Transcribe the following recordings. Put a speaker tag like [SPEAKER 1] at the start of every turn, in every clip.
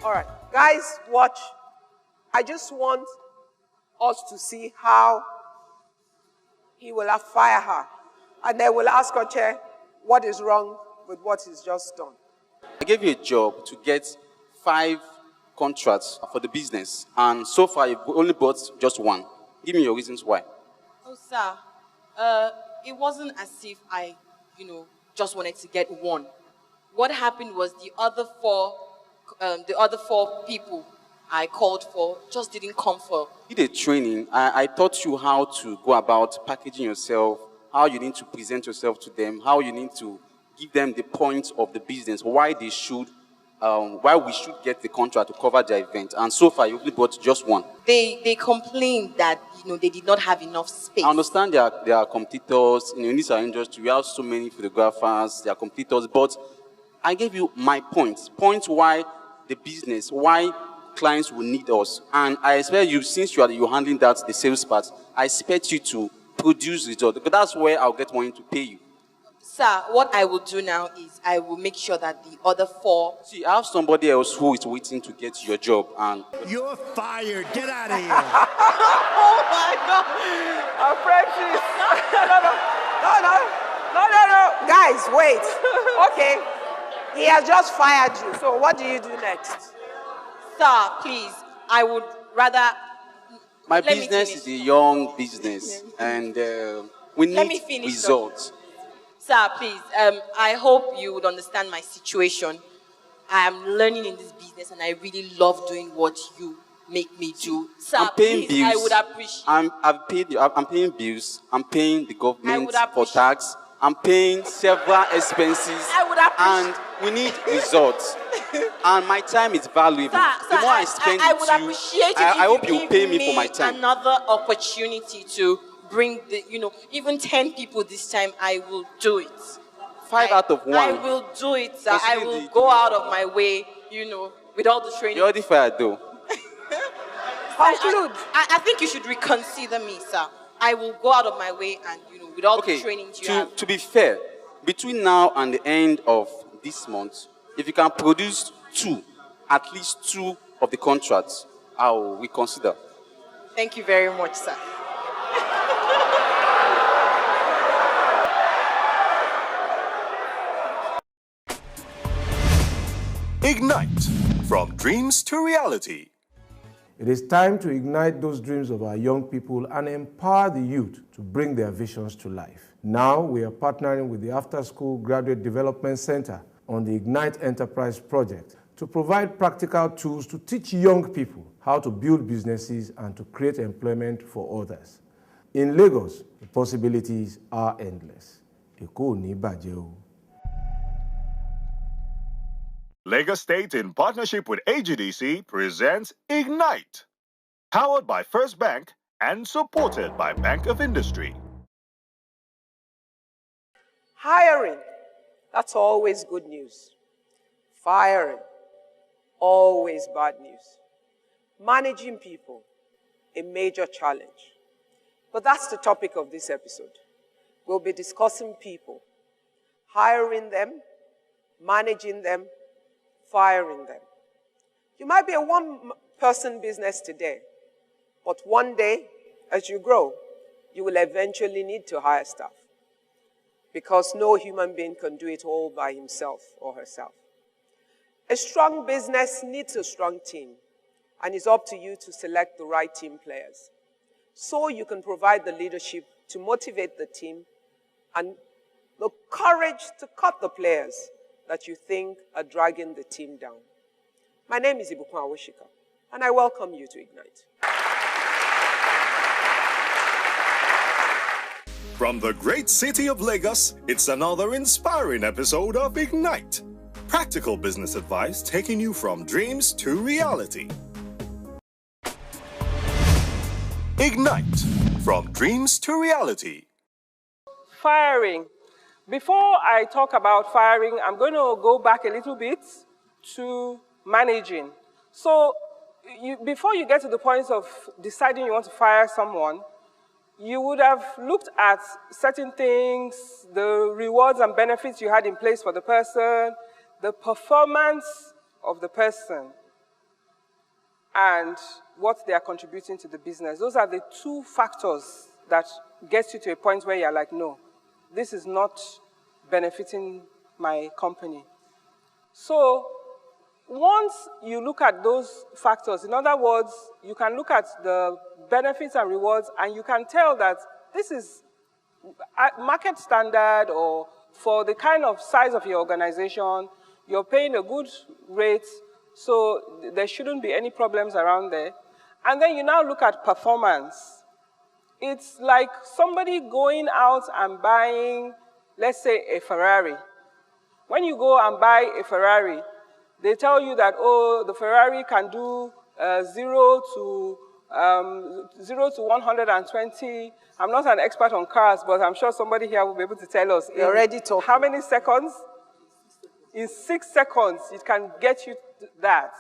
[SPEAKER 1] All right. Guys, watch. I just want us to see how he will fire her. And then we'll ask her chair what is wrong with what he's just done.
[SPEAKER 2] I gave you a job to get 5 contracts for the business. And so far, you've only bought just 1. Give me your reasons why.
[SPEAKER 3] Oh, sir. It wasn't as if I, just wanted to get 1. What happened was the other 4 people I called for just didn't come for.
[SPEAKER 2] You did training. I taught you how to go about packaging yourself, how you need to present yourself to them, how you need to give them the points of the business, why we should get the contract to cover their event. And so far, you only bought just 1.
[SPEAKER 3] They complained that they did not have enough space.
[SPEAKER 2] I understand there are competitors. In this industry, we have so many photographers, there are competitors, but I gave you my points why the business, why clients will need us. And I expect you, since you're handling that, the sales part, I expect you to produce results, because that's where I'll get money to pay you.
[SPEAKER 3] Sir, what I will do now is I will make sure that the other 4...
[SPEAKER 2] See, I have somebody else who is waiting to get your job, and...
[SPEAKER 4] You're fired. Get out of here.
[SPEAKER 1] Oh, my God. Apprentice. No. Guys, wait. Okay. He has just fired you. So what do you do next?
[SPEAKER 3] Sir, please, I would rather...
[SPEAKER 2] My business is a young business, and we need results.
[SPEAKER 3] Sir, please, I hope you would understand my situation. I am learning in this business, and I really love doing what you make me do. Sir,
[SPEAKER 2] I'm paying
[SPEAKER 3] please,
[SPEAKER 2] bills.
[SPEAKER 3] I would appreciate...
[SPEAKER 2] I'm paying bills. I'm paying the government for tax. I'm paying several expenses.
[SPEAKER 3] I would appreciate...
[SPEAKER 2] And we need results. And my time is valuable.
[SPEAKER 3] Sir,
[SPEAKER 2] the more I spend
[SPEAKER 3] I would
[SPEAKER 2] with you,
[SPEAKER 3] appreciate it
[SPEAKER 2] I hope
[SPEAKER 3] if
[SPEAKER 2] you
[SPEAKER 3] give
[SPEAKER 2] pay me for my time.
[SPEAKER 3] Another opportunity to bring the, even 10 people this time, I will do it.
[SPEAKER 2] 5 out of 1.
[SPEAKER 3] I will do it, sir. I will go out of my way, with all the training.
[SPEAKER 2] You're already fired, though.
[SPEAKER 1] Conclude.
[SPEAKER 3] I think you should reconsider me, sir. I will go out of my way and, with all the trainings you have.
[SPEAKER 2] To be fair, between now and the end of this month, if you can produce at least 2 of the contracts, I will reconsider.
[SPEAKER 3] Thank you very much, sir.
[SPEAKER 4] Ignite, from dreams to reality.
[SPEAKER 5] It is time to ignite those dreams of our young people and empower the youth to bring their visions to life. Now we are partnering with the After School Graduate Development Center on the Ignite Enterprise project to provide practical tools to teach young people how to build businesses and to create employment for others. In Lagos, the possibilities are endless. Èkó ò ní bàjẹ́ o.
[SPEAKER 4] Lagos State, in partnership with AGDC, presents Ignite, powered by First Bank and supported by Bank of Industry.
[SPEAKER 1] Hiring, that's always good news. Firing, always bad news. Managing people, a major challenge. But that's the topic of this episode. We'll be discussing people, hiring them, managing them, firing them. You might be a one-person business today, but one day, as you grow, you will eventually need to hire staff, because no human being can do it all by himself or herself. A strong business needs a strong team, and it's up to you to select the right team players, so you can provide the leadership to motivate the team and the courage to cut the players that you think are dragging the team down. My name is Ibikun Awosika, and I welcome you to Ignite.
[SPEAKER 4] From the great city of Lagos, it's another inspiring episode of Ignite. Practical business advice taking you from dreams to reality. Ignite, from dreams to reality.
[SPEAKER 6] Firing. Before I talk about firing, I'm going to go back a little bit to managing. So before you get to the point of deciding you want to fire someone, you would have looked at certain things, the rewards and benefits you had in place for the person, the performance of the person. and what they are contributing to the business. Those are the two factors that gets you to a point where you're like, no, this is not benefiting my company. So once you look at those factors, in other words, you can look at the benefits and rewards, and you can tell that this is market standard, or for the kind of size of your organization, you're paying a good rate, so there shouldn't be any problems around there. And then you now look at performance. It's like somebody going out and buying, let's say, a Ferrari. When you go and buy a Ferrari, they tell you that, oh, the Ferrari can do 0 to 120. I'm not an expert on cars, but I'm sure somebody here will be able to tell us.
[SPEAKER 1] You're already talking.
[SPEAKER 6] How many seconds? In 6 seconds, it can get you that.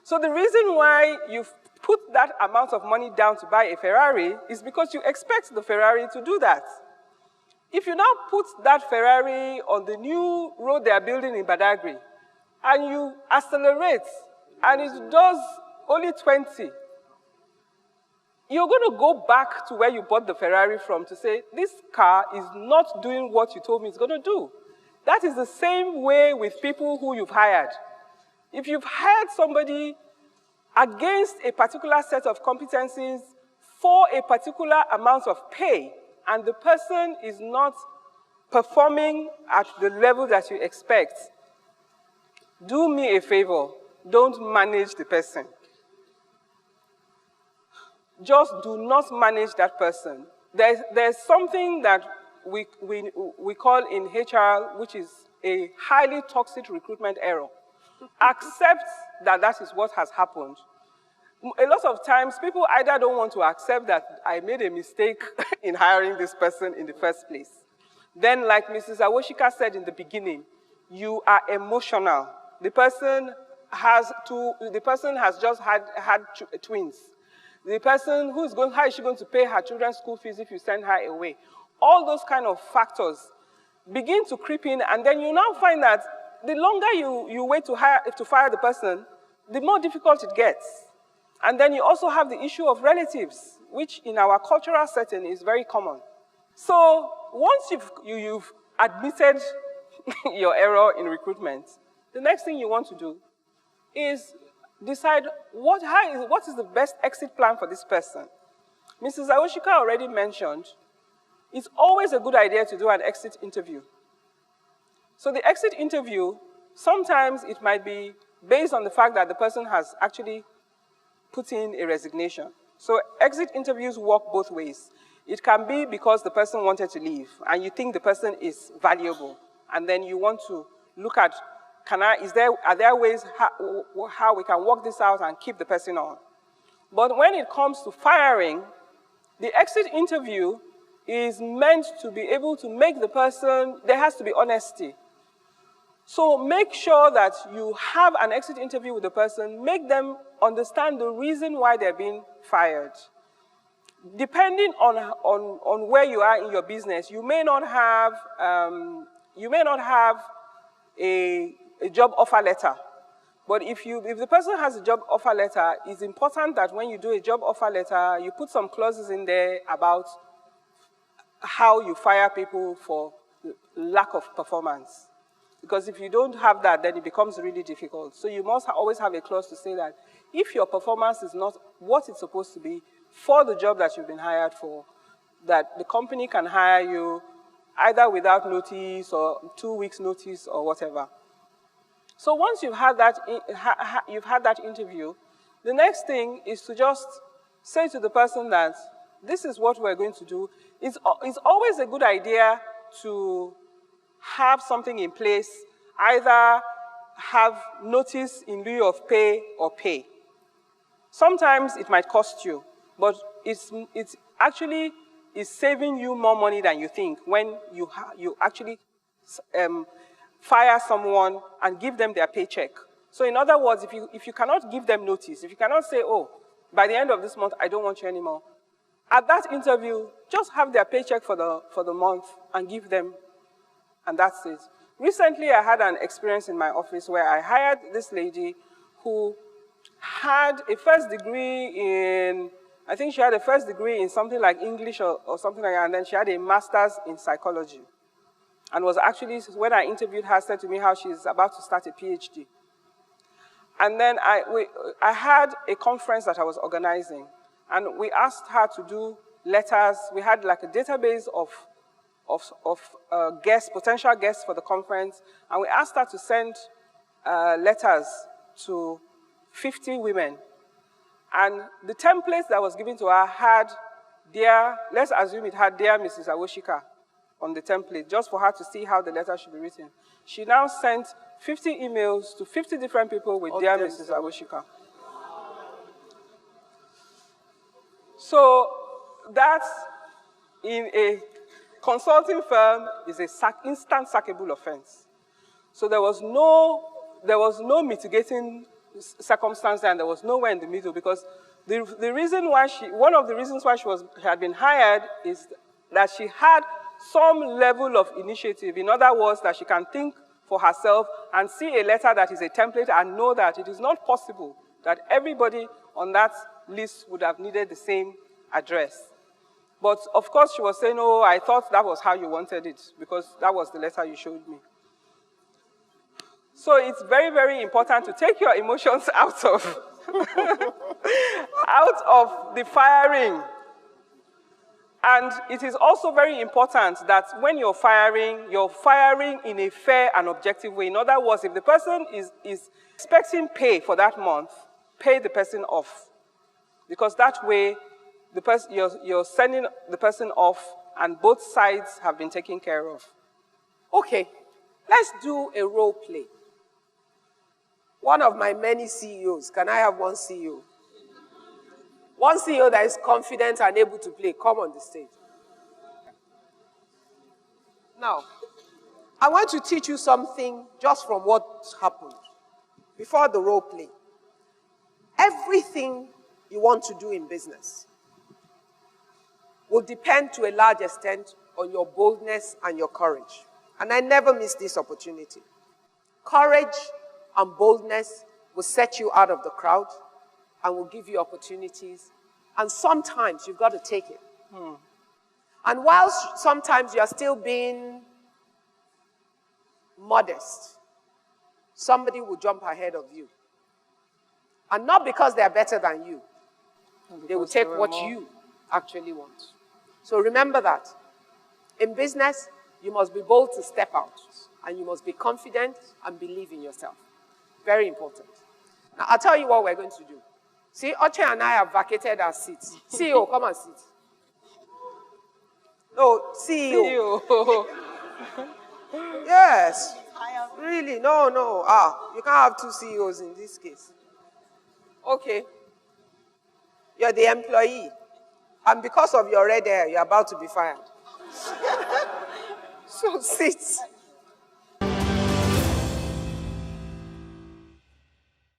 [SPEAKER 6] So the reason why you've put that amount of money down to buy a Ferrari is because you expect the Ferrari to do that. If you now put that Ferrari on the new road they are building in Badagry, and you accelerate, and it does only 20, you're going to go back to where you bought the Ferrari from to say, this car is not doing what you told me it's going to do. That is the same way with people who you've hired. If you've hired somebody against a particular set of competencies for a particular amount of pay, and the person is not performing at the level that you expect, do me a favor, don't manage the person. Just do not manage that person. There's something that we call in HR, which is a highly toxic recruitment error. Accept that that is what has happened. A lot of times, people either don't want to accept that I made a mistake in hiring this person in the first place. Then, like Mrs. Awosika said in the beginning, you are emotional. The person has just had twins. The person how is she going to pay her children's school fees if you send her away? All those kind of factors begin to creep in, and then you now find that the longer you wait to fire the person, the more difficult it gets. And then you also have the issue of relatives, which in our cultural setting is very common. So once you've admitted your error in recruitment, the next thing you want to do is decide what is the best exit plan for this person. Mrs. Awosika already mentioned, it's always a good idea to do an exit interview. So the exit interview, sometimes it might be based on the fact that the person has actually put in a resignation. So exit interviews work both ways. It can be because the person wanted to leave and you think the person is valuable, and then you want to look at, are there ways how we can work this out and keep the person on? But when it comes to firing, the exit interview is meant to be able to make the person, there has to be honesty. So make sure that you have an exit interview with the person, make them understand the reason why they're being fired. Depending on where you are in your business, you may not have a job offer letter. But if the person has a job offer letter, it's important that when you do a job offer letter, you put some clauses in there about how you fire people for lack of performance. Because if you don't have that, then it becomes really difficult. So you must always have a clause to say that if your performance is not what it's supposed to be for the job that you've been hired for, that the company can hire you either without notice or 2 weeks notice or whatever. So once you've had that interview, the next thing is to just say to the person that this is what we're going to do. It's always a good idea to have something in place, either have notice in lieu of pay or pay. Sometimes it might cost you, but it's actually is saving you more money than you think when you actually fire someone and give them their paycheck. So in other words, if you cannot give them notice, if you cannot say, oh, by the end of this month, I don't want you anymore, at that interview, just have their paycheck for the month and give them, and that's it. Recently, I had an experience in my office where I hired this lady who had a first degree in, I think she had a first degree in something like English or something like that, and then she had a master's in psychology. And was actually, when I interviewed her, said to me how she's about to start a PhD. And then I had a conference that I was organizing, and we asked her to do letters. We had like a database of guests, potential guests for the conference, and we asked her to send letters to 50 women. And the template that was given to her had, let's assume it had Dear Mrs. Awosika on the template, just for her to see how the letter should be written. She now sent 50 emails to 50 different people with Dear Mrs. Awosika. So that, in a consulting firm, is an instant sackable offense. So there was no mitigating circumstance, and there was nowhere in the middle, because the reason why one of the reasons why she had been hired is that she had some level of initiative. In other words, that she can think for herself and see a letter that is a template and know that it is not possible that everybody on that list would have needed the same address. But of course, she was saying, oh, I thought that was how you wanted it, because that was the letter you showed me. So it's very, very important to take your emotions out of, out of the firing. And it is also very important that when you're firing in a fair and objective way. In other words, if the person is expecting pay for that month, pay the person off. Because that way, you're sending the person off, and both sides have been taken care of.
[SPEAKER 1] Okay, let's do a role play. One of my many CEOs, can I have one CEO? One CEO that is confident and able to play, come on the stage. Now, I want to teach you something just from what happened before the role play. Everything you want to do in business will depend to a large extent on your boldness and your courage. And I never miss this opportunity. Courage and boldness will set you out of the crowd and will give you opportunities. And sometimes you've got to take it. And whilst sometimes you're still being modest, somebody will jump ahead of you. And not because they're better than you. They will take what you actually want. So remember that. In business, you must be bold to step out. And you must be confident and believe in yourself. Very important. Now, I'll tell you what we're going to do. See, Oche and I have vacated our seats. CEO, come and sit. No, CEO. Yes. Really, no. You can't have two CEOs in this case. Okay. You're the employee. And because of your red hair, you're about to be fired. So sit.